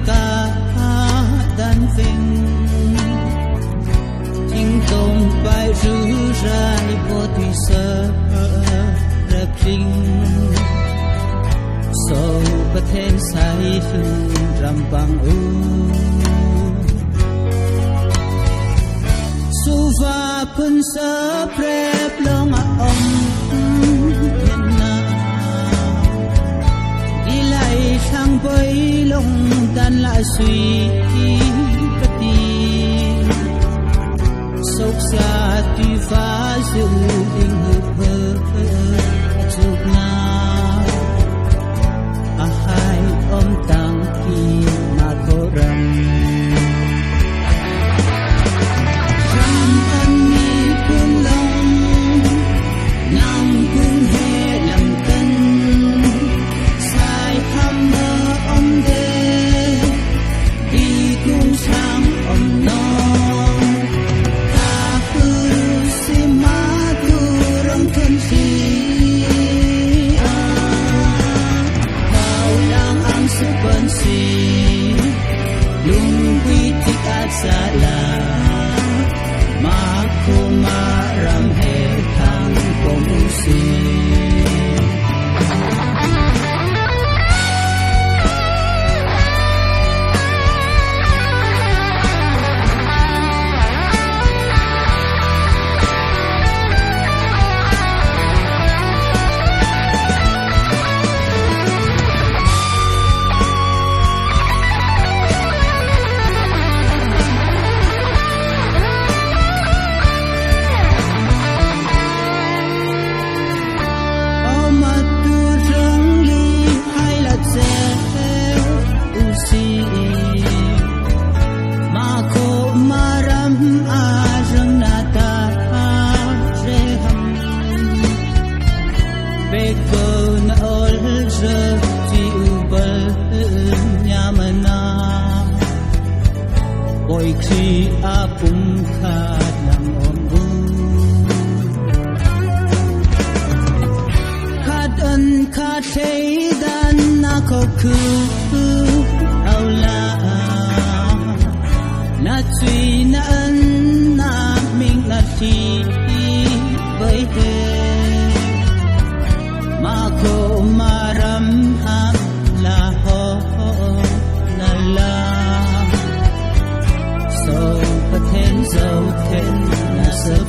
ca đan vinh chính tông bài rú ra vô thủy sơ rập rinh sâu bất thêm say hương rằm bằng u su va phun sơ prep long om thang bơi lông tan lại suy bất đi sốc xa tuy phá dịu tình hợp hơ chụp na hai ôm tang khi mà khổ rầm rằm thân mi cuốn lông nằm cuốn hè lầm tân khi apung khát làm ôm u khát ân khát thấy đan na khó khứ ao la na truy na ân na mình na thi với thế mà khổ mà ram ha la ho na la dấu thêm là sớm